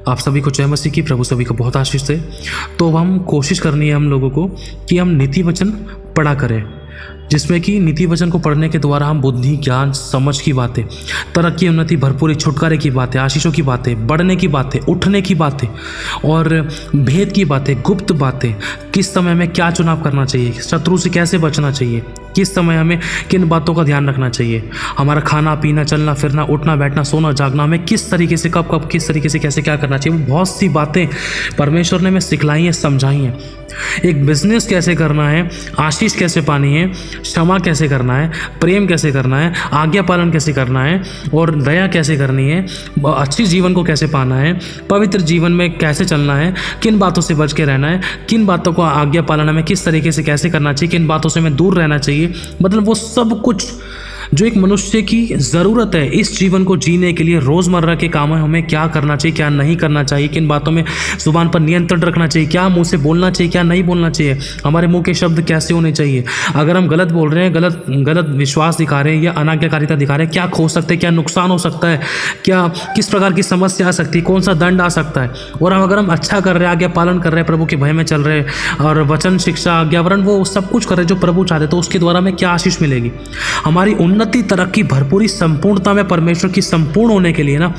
आप सभी को जय मसीह की। प्रभु सभी को बहुत आशीष दे। तो हम कोशिश करनी है हम लोगों को कि हम नीति वचन पढ़ा करें, जिसमें कि नीति वचन को पढ़ने के द्वारा हम बुद्धि, ज्ञान, समझ की बातें, तरक्की, उन्नति, भरपूरी, छुटकारे की बातें, आशीषों की बातें, बढ़ने की बातें, उठने की बातें और भेद की बातें, गुप्त बातें, किस समय में क्या चुनाव करना चाहिए, शत्रु से कैसे बचना चाहिए, किस समय हमें किन बातों का ध्यान रखना चाहिए, हमारा खाना पीना, चलना फिरना, उठना बैठना, सोना जागना, हमें किस तरीके से कब कब किस तरीके से कैसे क्या करना चाहिए, वो बहुत सी बातें परमेश्वर ने हमें सिखलाई हैं, समझाई हैं। एक बिजनेस कैसे करना है, आशीष कैसे पानी है, क्षमा कैसे करना है, प्रेम कैसे करना है, आज्ञा पालन कैसे करना है और दया कैसे करनी है, अच्छी जीवन को कैसे पाना है, पवित्र जीवन में कैसे चलना है, किन बातों से बच के रहना है, किन बातों को आज्ञा पालन में किस तरीके से कैसे करना चाहिए, किन बातों से हमें दूर रहना चाहिए। मतलब वो सब कुछ जो एक मनुष्य की ज़रूरत है इस जीवन को जीने के लिए, रोज़मर्रा के कामों में हमें क्या करना चाहिए, क्या नहीं करना चाहिए, किन बातों में ज़ुबान पर नियंत्रण रखना चाहिए, क्या मुंह से बोलना चाहिए, क्या नहीं बोलना चाहिए, हमारे मुंह के शब्द कैसे होने चाहिए, अगर हम गलत बोल रहे हैं, गलत विश्वास दिखा रहे हैं या अनाज्ञाकारिता दिखा रहे हैं, क्या खो सकते हैं, क्या नुकसान हो सकता है, क्या किस प्रकार की समस्या आ सकती है, कौन सा दंड आ सकता है। और अगर हम अच्छा कर रहे हैं, आज्ञा पालन कर रहे हैं, प्रभु के भय में चल रहे हैं और वचन, शिक्षा, आज्ञावरण वो सब कुछ कर रहे हैं जो प्रभु चाहते, तो उसके द्वारा हमें क्या आशीष मिलेगी। हमारी उन्नति, तरक्की, भरपूरी, संपूर्णता में परमेश्वर की संपूर्ण होने के लिए ना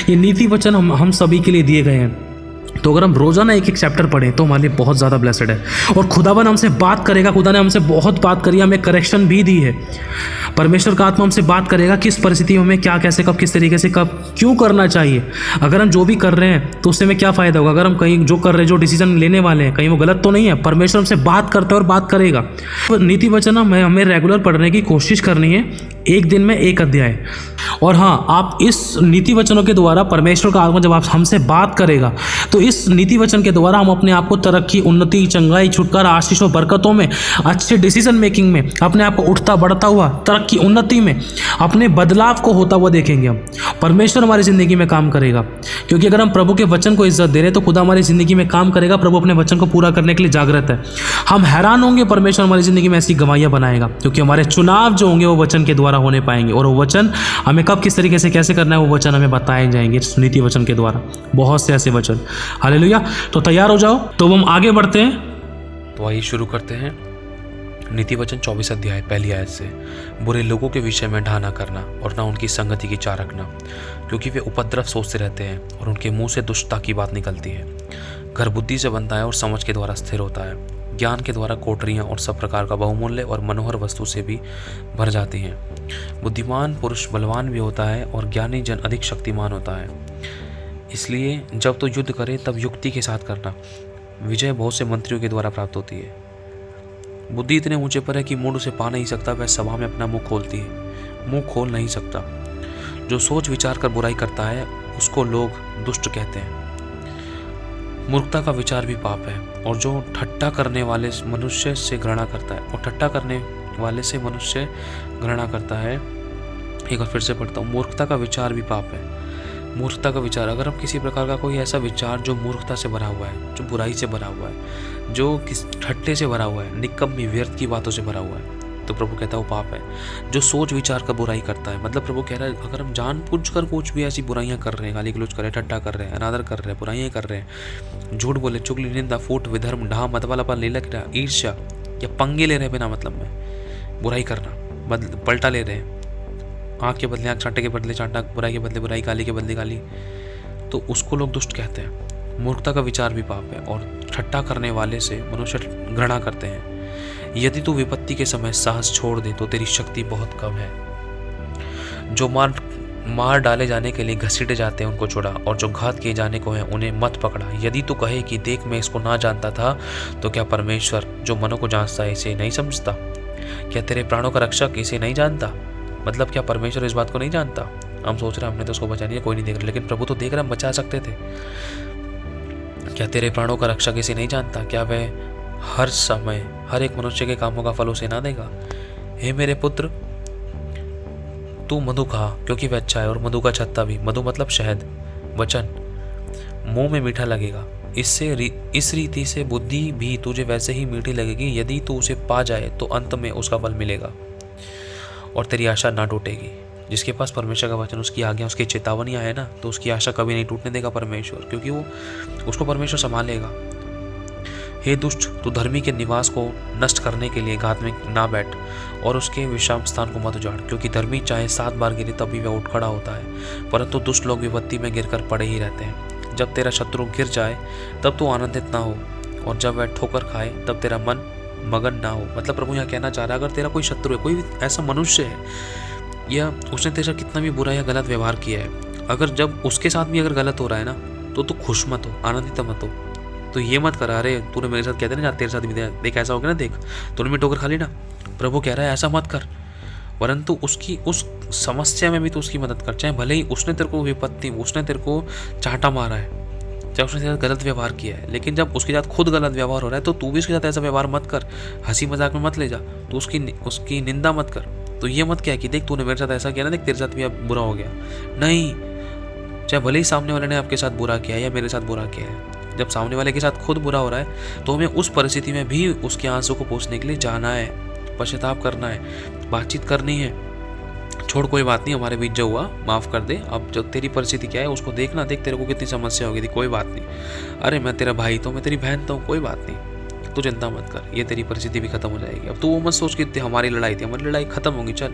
ये नीति वचन हम सभी के लिए दिए गए हैं। तो अगर हम रोजाना एक एक चैप्टर पढ़ें तो हमारे लिए बहुत ज़्यादा ब्लेसड है। और खुदावन हमसे बात करेगा, खुदा ने हमसे बहुत बात करी, हमें करेक्शन भी दी है। परमेश्वर का आत्मा हमसे बात करेगा किस परिस्थिति में हमें क्या, कैसे, कब, किस तरीके से, कब, क्यों करना चाहिए। अगर हम जो भी कर रहे हैं तो उससे हमें क्या फ़ायदा होगा। अगर हम कहीं जो कर रहे हैं, जो डिसीजन लेने वाले हैं, कहीं वो गलत तो नहीं है। परमेश्वर हमसे बात करता है और बात करेगा। तो नीति वचन हमें रेगुलर पढ़ने की कोशिश करनी है, एक दिन में एक अध्याय। और हाँ, आप इस नीति वचनों के द्वारा परमेश्वर का आत्मा जब आप हमसे बात करेगा तो इस नीति वचन के द्वारा हम अपने आप को तरक्की, उन्नति, चंगाई, छुटकारा, आशीष और बरकतों में, अच्छे डिसीजन मेकिंग में, अपने आप को उठता बढ़ता हुआ तरक्की, उन्नति में, अपने बदलाव को होता हुआ देखेंगे हम। परमेश्वर हमारी ज़िंदगी में काम करेगा, क्योंकि अगर हम प्रभु के वचन को इज्जत दे रहे हैं तो खुदा हमारी ज़िंदगी में काम करेगा। प्रभु अपने वचन को पूरा करने के लिए जागृत है। हम हैरान होंगे, परमेश्वर हमारी ज़िंदगी में ऐसी गवाहियाँ बनाएगा, क्योंकि हमारे चुनाव जो होंगे वो वचन के द्वारा होने पाएंगे। और वो वचन हमें कब, किस तरीके से, कैसे करना है, वो वचन हमें बताए जाएंगे नीति वचन के द्वारा। बहुत से ऐसे वचन। हालेलुया। तो तैयार हो जाओ, तो हम आगे बढ़ते हैं। तो आइए शुरू करते हैं। नीति वचन 24 अध्याय पहली आयत से। बुरे लोगों के विषय में ढाना करना और ना उनकी संगति की चाह रखना, क्योंकि वे उपद्रव सोचते रहते हैं और उनके मुंह से दुष्टता की बात निकलती है। घर बुद्धि से बनता है और समझ के द्वारा स्थिर होता है। ज्ञान के द्वारा कोठरियाँ और सब प्रकार का बहुमूल्य और मनोहर वस्तु से भी भर जाती हैं। बुद्धिमान पुरुष बलवान भी होता है और ज्ञानी जन अधिक शक्तिमान होता है। इसलिए जब तो युद्ध करे तब युक्ति के साथ करना। विजय बहुत से मंत्रियों के द्वारा प्राप्त होती है। बुद्धि इतने ऊंचे पर है कि मूढ़ उसे पा नहीं सकता। वह सभा में अपना मुंह खोलती है, मुंह खोल नहीं सकता। जो सोच विचार कर बुराई करता है उसको लोग दुष्ट कहते हैं। मूर्खता का विचार भी पाप है, और जो ठट्टा करने वाले मनुष्य से घृणा करता है, और ठट्टा करने वाले से मनुष्य घृणा करता है। एक बार फिर से पढ़ता हूँ। मूर्खता का विचार भी पाप है। मूर्खता का विचार, अगर हम किसी प्रकार का कोई ऐसा विचार जो मूर्खता से भरा हुआ है, जो बुराई से भरा हुआ है, जो किस ठट्टे से भरा हुआ है, निकम्मी व्यर्थ की बातों से भरा हुआ है, तो प्रभु कहता है वो पाप है। जो सोच विचार कर बुराई करता है, मतलब प्रभु कह रहा है अगर हम जानबूझकर कुछ भी ऐसी बुराइयां कर रहे हैं, गाली गलौज कर रहे हैं, ठट्टा कर रहे हैं, अनादर कर रहे हैं, बुराइयां कर रहे हैं, झूठ बोले, चुगली, निंदा, फूट, विधर्म, ढा, मतवालापन, लीलक, ईर्ष्या या पंगे ले रहे हैं बिना मतलब में, बुराई करना, पलटा ले रहे हैं, आँख के बदले आँख, चांटे के बदले चांटा, बुराई के बदले बुराई, गाली के बदले गाली, तो उसको लोग दुष्ट कहते हैं। मूर्खता का विचार भी पाप है, और ठट्टा करने वाले से मनुष्य घृणा करते हैं। यदि तू विपत्ति के समय साहस छोड़ दे तो तेरी शक्ति बहुत कम है। जो मार डाले जाने के लिए घसीटे जाते हैं उनको छुड़ा, और जो घात किए जाने को है उन्हें मत पकड़ा। यदि तू कहे कि देख मैं इसको ना जानता था, तो क्या परमेश्वर जो मनों को जांचता है इसे नहीं समझता? क्या तेरे प्राणों का रक्षक इसे नहीं जानता? मतलब क्या परमेश्वर इस बात को नहीं जानता? हम सोच रहे हैं हमने तो उसको बचानी है, कोई नहीं देख रहा, लेकिन प्रभु तो देख रहा, हम बचा सकते थे। क्या तेरे प्राणों का रक्षक इसे नहीं जानता? क्या वह हर समय हर एक मनुष्य के कामों का फल उसे ना देगा? हे मेरे पुत्र, तू मधु खा, क्योंकि वह अच्छा है, और मधु का छत्ता भी, मधु मतलब शहद, वचन मुंह में मीठा लगेगा। इस रीति से बुद्धि भी तुझे वैसे ही मीठी लगेगी। यदि तू उसे पा जाए तो अंत में उसका फल मिलेगा और तेरी आशा ना टूटेगी। जिसके पास परमेश्वर का वचन, उसकी आज्ञा, उसकी चेतावनियाँ है ना, तो उसकी आशा कभी नहीं टूटने देगा परमेश्वर, क्योंकि वो उसको परमेश्वर संभालेगा। हे दुष्ट, तू धर्मी के निवास को नष्ट करने के लिए घात में ना बैठ और उसके विश्राम स्थान को मत उजाड़, क्योंकि धर्मी चाहे 7 बार गिरे तब भी वह उठ खड़ा होता है, परंतु दुष्ट लोग विपत्ति में गिरकर पड़े ही रहते हैं। जब तेरा शत्रु गिर जाए तब तू आनंदित ना हो, और जब वह ठोकर खाए तब तेरा मन मगन ना हो। मतलब प्रभु यहाँ कहना चाह रहा है, अगर तेरा कोई शत्रु है, कोई ऐसा मनुष्य है, या उसने तेरे साथ कितना भी बुरा या गलत व्यवहार किया है, अगर जब उसके साथ भी अगर गलत हो रहा है ना, तो तू खुश मत हो, आनंदित मत हो। तो ये मत करा, अरे तूने मेरे साथ कहते ना, तेरे साथ भी देख ऐसा हो गया ना, देख तूने भी ठोकर खा ली ना। प्रभु कह रहा है ऐसा मत कर, परंतु उसकी उस समस्या में भी तो उसकी मदद कर। चाहे भले ही उसने तेरे को विपत्ति, उसने तेरे को चाटा मारा है, चाहे उसने तेरे साथ गलत व्यवहार किया है, लेकिन जब उसके साथ खुद गलत व्यवहार हो रहा है तो तू भी उसके साथ ऐसा व्यवहार मत कर, हंसी मजाक में मत ले जा, तो उसकी निंदा मत कर। तो ये मत क्या कि देख तूने मेरे साथ ऐसा किया ना, देख तेरे साथ भी अब बुरा हो गया। नहीं, चाहे भले ही सामने वाले ने आपके साथ बुरा किया है या मेरे साथ बुरा किया है, जब सामने वाले के साथ खुद बुरा हो रहा है तो हमें उस परिस्थिति में भी उसके आंसू को पोंछने के लिए जाना है, पश्चाताप करना है, बातचीत करनी है। छोड़, कोई बात नहीं, हमारे बीच जो हुआ माफ़ कर दे, अब जो तेरी परिस्थिति क्या है उसको देखना, देख तेरे को कितनी समस्या हो गई थी, कोई बात नहीं, अरे मैं तेरा भाई तो, मैं तेरी बहन तो, कोई बात नहीं, तू चिंता मत कर, ये तेरी परिस्थिति भी खत्म हो जाएगी। अब तू वो मत सोच कि हमारी लड़ाई थी, हमारी लड़ाई खत्म होगी, चल।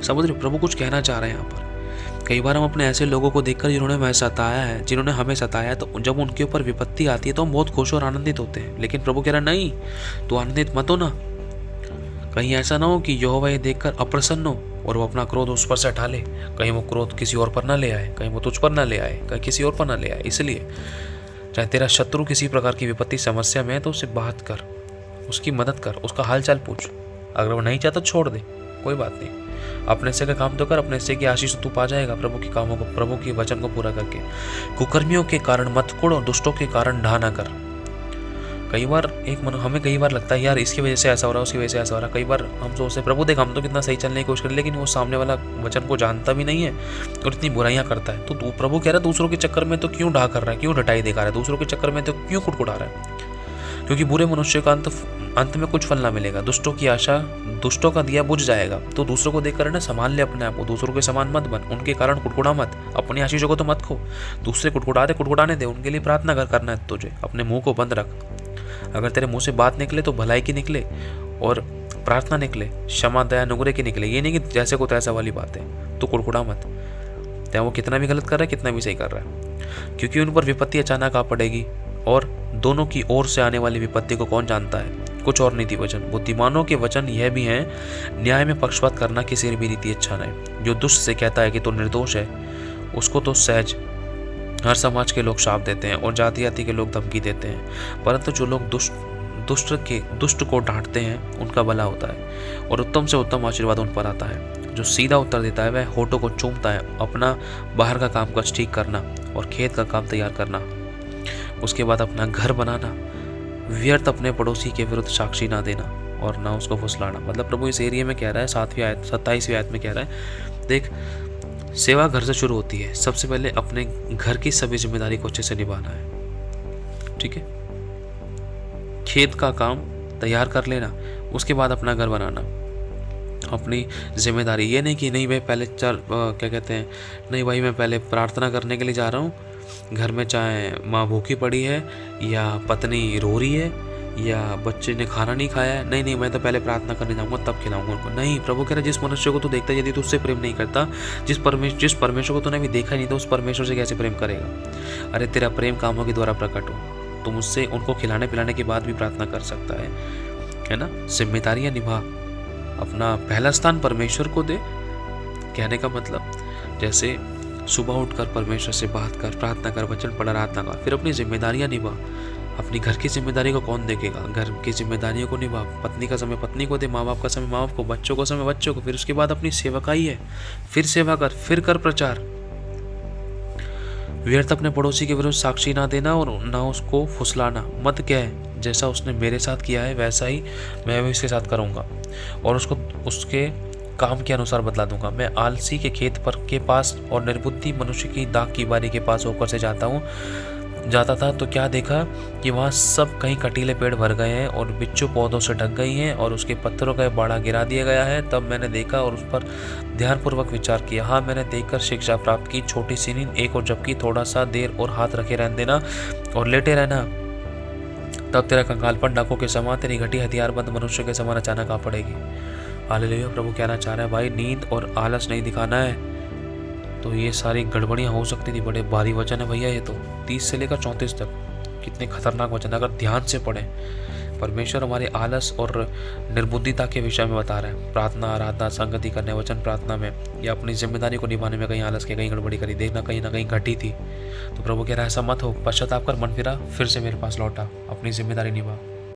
समझ रहे, प्रभु कुछ कहना चाह रहे हैं यहाँ पर। कई बार हम अपने ऐसे लोगों को देखकर जिन्होंने हमें सताया है, जिन्होंने हमें सताया है, तो जब उनके ऊपर विपत्ति आती है तो हम बहुत खुश और आनंदित होते हैं, लेकिन प्रभु कह रहा नहीं, तो आनंदित मत हो ना। कहीं ऐसा ना हो कि यहोवा ये देखकर अप्रसन्न हो और वो अपना क्रोध उस पर से हटा ले, कहीं वो क्रोध किसी और पर ना ले आए, कहीं वो तुझ पर ना ले आए, कहीं किसी और पर ना ले आए। इसलिए चाहे तेरा शत्रु किसी प्रकार की विपत्ति समस्या में है तो उससे बात कर, उसकी मदद कर, उसका हाल चाल पूछ। अगर वो नहीं चाहता छोड़ दे, कोई बात नहीं, अपने हिस्से का काम तो कर, अपने हिस्से की आशीष तू पा जाएगा प्रभु के कामों को, प्रभु के वचन को पूरा करके। कुकर्मियों के कारण मत कुड़ और दुष्टों के कारण ढा ना कर। कई बार हमें कई बार लगता है यार इसकी वजह से ऐसा हो रहा है, उसकी वजह से ऐसा हो रहा है। कई बार हम सोचते प्रभु देख हम तो कितना सही चलने की कोशिश करें, लेकिन वो सामने वाला वचन को जानता भी नहीं है और इतनी बुराइयां करता है। तो प्रभु कह रहा है दूसरों के चक्कर में तो क्यों ढा कर रहा है, क्यों ढटाई दिखा रहा है, दूसरों के चक्कर में तो क्यों कुटकुटा रहा है, क्योंकि बुरे मनुष्य का अंत में कुछ फल ना मिलेगा। दुष्टों की आशा, दुष्टों का दिया बुझ जाएगा। तो दूसरों को देखकर ना संभाल ले अपने आप को, दूसरों के समान मत बन, उनके कारण कुटकुटा मत, अपनी आशीषों को तो मत खो। दूसरे कुटकुटाने दे, उनके लिए प्रार्थना करना है तुझे, अपने मुंह को बंद रख। अगर तेरे मुंह से बात निकले तो भलाई की निकले और प्रार्थना निकले, क्षमा दया अनुग्रह की निकले। ये नहीं कि जैसे को तैसा वाली बात है, तो कुड़कुड़ा मत, चाहे वो कितना भी गलत कर रहा है कितना भी सही कर रहा है, क्योंकि उन पर विपत्ति अचानक आ पड़ेगी। और दोनों की ओर से आने वाली विपत्ति को कौन जानता है। कुछ और नीति वचन, बुद्धिमानों के वचन यह भी हैं, न्याय में पक्षपात करना किसी भी रीति अच्छा नहीं। जो दुष्ट से कहता है कि तो निर्दोष है, उसको तो सहज हर समाज के लोग शाप देते हैं और जाति जाति के लोग धमकी देते हैं, परंतु जो लोग दुष्ट को डांटते हैं उनका भला होता है और उत्तम से उत्तम आशीर्वाद उन पर आता है। जो सीधा उत्तर देता है वह होठों को चूमता है। अपना बाहर का काम काज ठीक करना और खेत का काम तैयार करना, उसके बाद अपना घर बनाना, व्यर्थ अपने पड़ोसी के विरुद्ध साक्षी ना देना और ना उसको फुसलाना। मतलब प्रभु इस एरिया में कह रहा है 7वीं आयत 27वीं आयत में कह रहा है, देख सेवा घर से शुरू होती है। सबसे पहले अपने घर की सभी जिम्मेदारी को अच्छे से निभाना है, ठीक है। खेत का काम तैयार कर लेना, उसके बाद अपना घर बनाना, अपनी जिम्मेदारी। ये नहीं कि नहीं भाई पहले क्या कहते हैं, नहीं भाई मैं पहले प्रार्थना करने के लिए जा रहा हूँ, घर में चाहे माँ भूखी पड़ी है या पत्नी रो रही है या बच्चे ने खाना नहीं खाया है, नहीं मैं तो पहले प्रार्थना करने जाऊंगा तब खिलाऊंगा उनको। नहीं, प्रभु कह रहा है जिस मनुष्य को तू देखता है यदि तू उससे प्रेम नहीं करता, जिस परमेश्वर को तूने अभी देखा नहीं तो उस परमेश्वर से कैसे प्रेम करेगा। अरे तेरा प्रेम कामों के द्वारा प्रकट हो, तुम उससे उनको खिलाने पिलाने के बाद भी प्रार्थना कर सकता है ना। जिम्मेदारियां निभा, अपना पहला स्थान परमेश्वर को दे। कहने का मतलब जैसे सुबह उठकर परमेश्वर से बात कर, प्रार्थना कर, वचन पढ़, आराधना कर, फिर अपनी जिम्मेदारियां निभा। अपनी घर की जिम्मेदारी को कौन देखेगा, घर की जिम्मेदारियों को निभा। पत्नी का समय पत्नी को दे, माँ बाप का समय माँ बाप को, बच्चों का समय बच्चों को। फिर उसके बाद अपनी सेवकाई है, फिर सेवा कर, फिर कर प्रचार। व्यर्थ अपने पड़ोसी के विरुद्ध साक्षी ना देना और ना उसको फुसलाना। मत कह जैसा उसने मेरे साथ किया है वैसा ही मैं भी उसके साथ करूँगा और उसको उसके काम के अनुसार बदला दूंगा। मैं आलसी के खेत पर के पास और निर्बुद्धि मनुष्य की दाख की बारी के पास होकर से जाता हूँ। जाता था तो क्या देखा कि वहाँ सब कहीं कटीले पेड़ भर गए हैं और बिच्छू पौधों से ढक गई हैं और उसके पत्थरों का बाड़ा गिरा दिया गया है। तब मैंने देखा और उस पर ध्यानपूर्वक विचार किया। हाँ, मैंने देखकर शिक्षा प्राप्त की। छोटी सी नींद, एक और झपकी, थोड़ा सा देर और हाथ रखे रहने देना और लेटे रहना, तब तेरा कंकालपन डाकू के समान, तेरी घटी हथियारबंद मनुष्य के समान अचानक आ पड़ेगी। हालेलुया। प्रभु कहना चाह रहा है भाई, नींद और आलस नहीं दिखाना है। तो ये सारी गड़बड़ियाँ हो सकती थी। बड़े भारी वचन है भैया ये तो, 30 से लेकर 34 तक। कितने खतरनाक वचन, अगर ध्यान से पढ़ें। परमेश्वर हमारे आलस और निर्बुद्धिता के विषय में बता रहे हैं। प्रार्थना, आराधना, संगति करने, वचन प्रार्थना में या अपनी जिम्मेदारी को निभाने में कहीं आलस के, कहीं गड़बड़ी करी, देखना कहीं ना कहीं घटी थी। तो प्रभु कह रहा है ऐसा मत हो, पश्चाताप कर, मन फिरा, फिर से मेरे पास लौटा, अपनी जिम्मेदारी निभा।